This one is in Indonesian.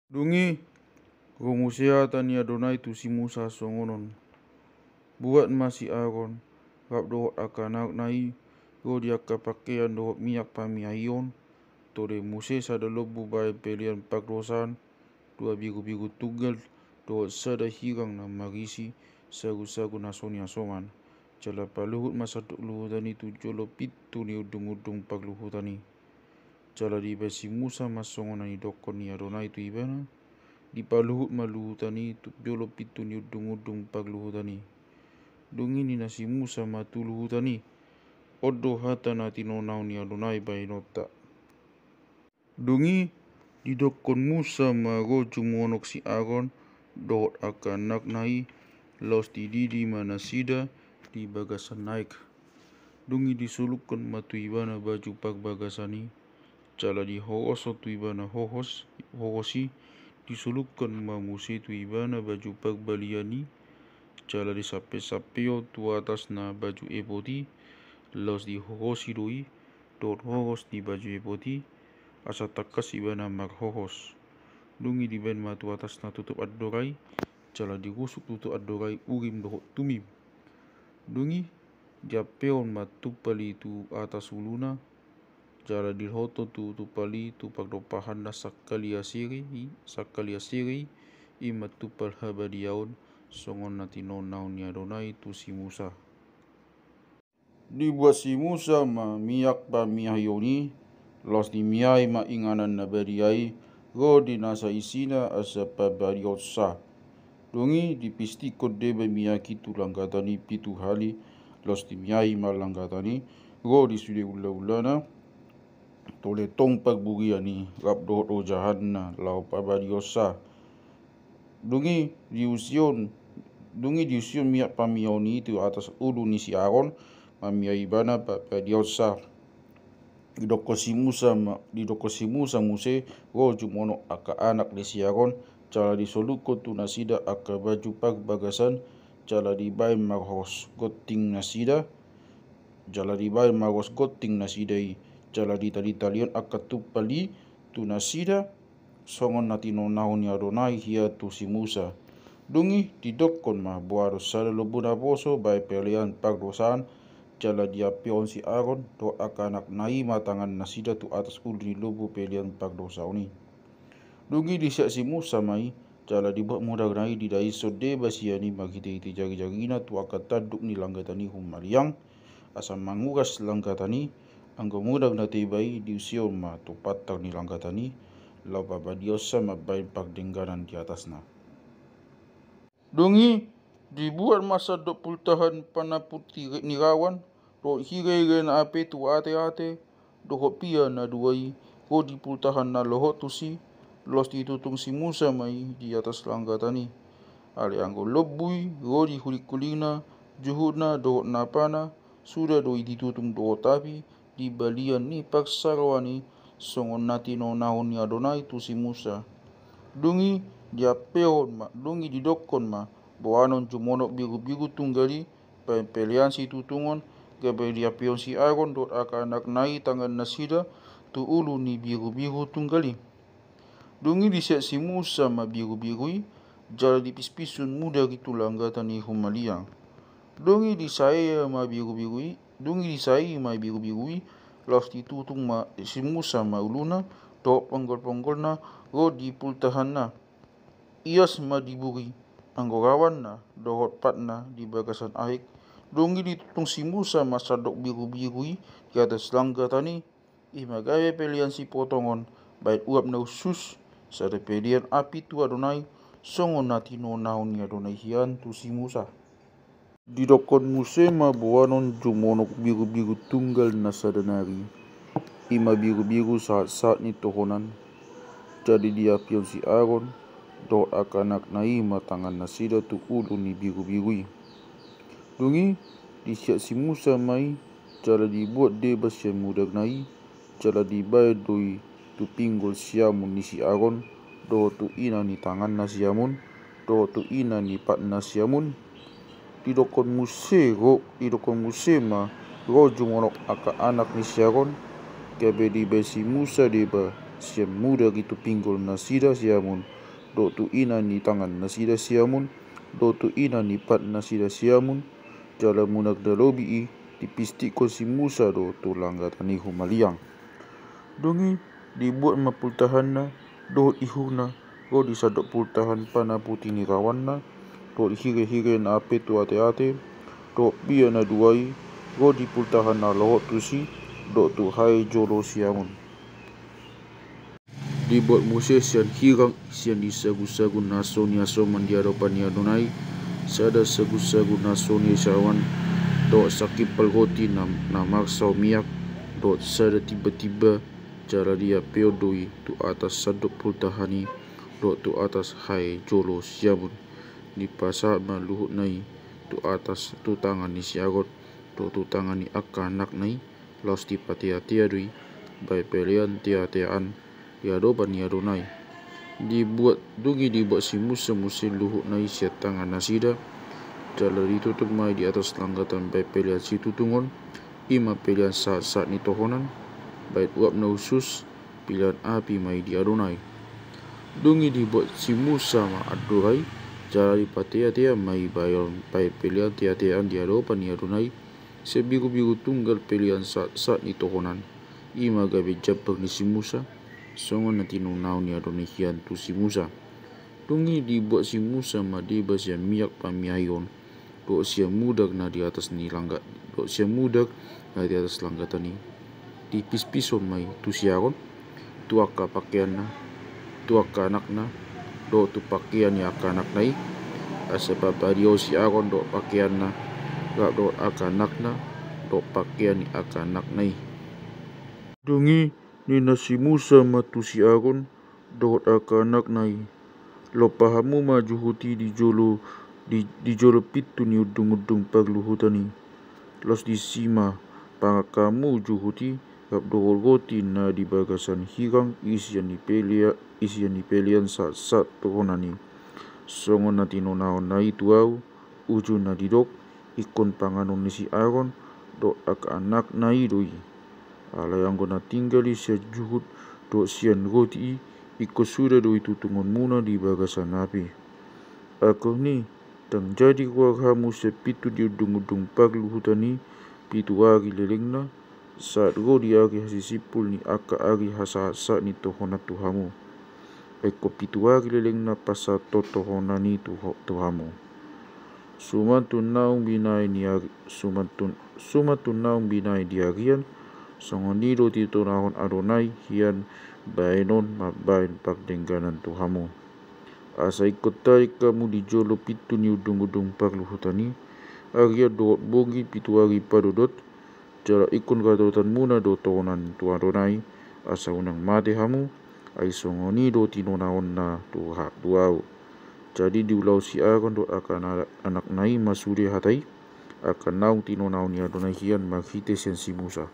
Dungi Gomusea tani Adonai tu si Musa songonon. Buat masih Aaron. Rap dohot akanak nai. Godi aka pakaian dohot minyak pamiayon. Tore Muse sada lobu bai pelian pakrosan. Dua bigu-bigu tunggal. Dohot sada hirang na marisi. Sagu-sagu nasoni asoman. Jala paluhut masaduk luhutani tu jolo pitu ni udung-udung pagluhutani. Jala di besi Musa masongonani dokon ni Adonai tu ibana. Di paluhut maluhutani tu jolo pitu ni udung-udung pagluhutani. Dungi ni nasi Musa matuluhutani. Odo hata na tinonau ni Adonai bai nota. Dungi di dokon Musa magoju monok si Aaron. Dohot akanak nai. Los di didi manasida di bagasan naik. Dungi disulukkan matu ibana baju pak bagasani. Jala di hohoso tu ibana hohosi. Disulukkan mamuse tu ibana baju pak baliani. Jala di sape-sapeo tu atas na baju epoti. Los di hohosi doi. Dot hohos di baju epoti. Asa takas ibana mag hohos. Dungi di ben matu atas na tutup adorai. Jala digusuk tutup adorai urim dohot tumim. Dungi dia peon matupali tu atas uluna. Jala dihoto tu tupali tu pagdopahan na sakali asiri i matupal habadiaon songon na tinonau ni Adonai tu si Musa. Dibuat si Musa ma miyak pa miyayoni. Los di miyay ma inganan na bariai. Go di nasa isina asa pa bariotsa. Dungi dipistikot deba miyaki tu langgatani pitu hali. Los di miyay ma langgatani. Go di sude ula-ulana. Tole tong pagbugiani. Rap dohot ojahan na lau pa bariosa. Dungi diusion miyak pamiyoni itu atas ulu ni si Aaron. Mamiyay bana pa bariosa. Didokosi Musa Muse. Go jumono aka anak ni si Aaron. Jala disoluko tu nasida aka baju pak bagasan. Jala dibai magos goting nasida. Jala ditali-talion aka tupali tu nasida. Songon na tinonau ni Adonai hia tu si Musa. Dungi didokon ma buaros sada lobu na boso bai pelian pak dosan. Jala dia peon si Aaron do aka anak nai matangan nasida tu atas ulu ni lobu pelian pak dosauni. Dungi disiak si Musa mai. Jala dibuat mudah nai didai sode basiani magiti-iti jagi-jagina tu aka taduk ni langgatani humariang. Asa manguras langgatani. Anggo mudah na tibai diusion ma tu patang ni langgatani. Lau babadiosa ma bain pak dengganan di atasna. Dungi dibuat masa dok pultahan panaput ni rawan. Do hire na ape tu ate-ate. Dohot pia na duai. Go di pultahan na lohot tu si. Los ditutung si Musa mai di atas langgatani. Ale anggo lobui. Go di hulikulina. Juhudna dohot napana. Sudah doi ditutung dohot tapi. Di balian ni paksarwani. Songon nati nonau ni Adonai tu si Musa. Dungi dia peon ma. Dungi didokon ma. Boanon jumonok biru-biru tunggali. Pelian si tutungon. Gabai dia peon si Aaron dot aka anak nai tangan nasida. Tu ulu ni biru-biru tunggali. Dungi disiak si Musa ma biru-birui. Jala dipis-pisun muda gitu langgatani humaliang. Dungi disaya ma biru-birui. Los ditutung ma si Musa ma uluna. Dok ponggol-ponggol na. Go di pultahan na. Ias ma diburi. Anggo rawan na. Dohot pat na di bagasan ahik. Dungi ditutung si Musa ma sadok biru-birui. Di atas langgatani. Imagawe pelian si potongon. Bait uap na usus. Sada pelian api tu Adonai. Songon na tinonau ni Adonai hian tu si Musa. Didokon Muse ma buanon jumonok biru-biru tunggal na sadanari. Ima biru-biru saat-saat ni tohonan. Jadi dia pion si Aaron. Dohot akanak nai matangan nasida tu ulu ni biru-birui. Dungi disiak si Musa mai. Jala dibuat debas yang mudah nai. Jala dibayar doi tu pinggul siamun ni si Aaron. Dohot tu ina ni tangan na siamun. Dohot tu ina ni pat na siamun. Didokon Muse ma. Go jumonok aka anak ni si Aaron. Gabe di besi Musa deba siam muda gitu pinggul nasida siamun. do tu ina ni tangan nasida siamun, do tu ina ni pat nasida siamun, jala munak dalobi i dipisti ko si Musa do tu langgatani humaliang. Dongi dibuat mapultahanna, do ihuna, go disadok pultahan pana putini kawanna, do hige-hige na ape tu ate-ate, do pia na duai, go di pultahan na lohot tusi, do tu hai jolo siamun. Dibuat Moses sian hirang sian disagu-sagu naso ni aso mandiadopan ni Adonai, sada sagu-sagu naso ni sawan, do sakip palgoti na maksau miak, do sada tiba-tiba cara dia peodoi tu atas sadok pultahani, do tu atas hai jolo siamun. Di pasal maluhut nai tu atas tu tangan ni siagot, do tu tangan ni akanak nai, laus di patia-tia dui, bai pelian tia-tiaan diadopan ni Adonai. Dibuat si Musa musim luhut nai siat tangan nasida, jala ditutup mai di atas langgatan bai pelian situ tungon, ima pelian saat-saat ni tohonan, bait uap na usus pilihan api mai di Adonai. Dungi dibuat si Musa ma adorai, jala di patia-tia mai bayon bai pelian tia-tiaan di adopan ni Adonai, sebigu-bigu tunggal pelian saat-saat ni tohonan, ima gabe jabak ni si Musa, songon nanti nunau ni Adonai hian tu si Musa. Dungi dibuat si Musa ma deba sia miak pamiayon, do sia mudak na di atas ni langgat, do sia mudak na di atas langgatan ni. Dipis-pison mai tu siaron, tu aka pakaian na, tu aka anak na, do tu pakaian ni aka anak nai, asebab badio siaron do pakaian na, gak do aka anak na, do pakaian ni aka anak nai. Dungi ni nasi Musa matu si Aaron do aka anak nai, lo pahamu ma juhuti di jolo pitu ni udung-udung pagluhutani, los di sima pangakamu juhuti gap dorogoti na di bagasan hirang isian ni pelian saat tohonani, songon na tinonaon na ituau ujun na didok ikon panganon ni si Aaron do aka anak na idoi, alay anggo na tinggali sia juhut do sian roti iko sudah do itu tungon muna di bagasan api. Aku ni tang jadi kamu sepitu di udung-udung pagluhutani pitu agi lelengna, saat go di agi hasisipul ni aka agi hasa-hasa ni tohonat Tuhamu, eko pitu agi lelengna pasa tohonani Tuhamu. Sumantun naung binai di agian, songon nido tito nahon Adonai hian bainon mabain pagdengganan Tuhamu. Asa ikut tarik kamu di jolo pitu ni udung-udung pagluhutani, agia doot bogi pitu agi padodot, jala ikon kadotan muna do tohonan tu Adonai, asa unang mate hamu, ai songoni do tinonaon na tuau. Jadi diulau si Aaron do akan anak nai masuri hatai, akan naung tinonaon ni Adonai hian maghite sian si Musa.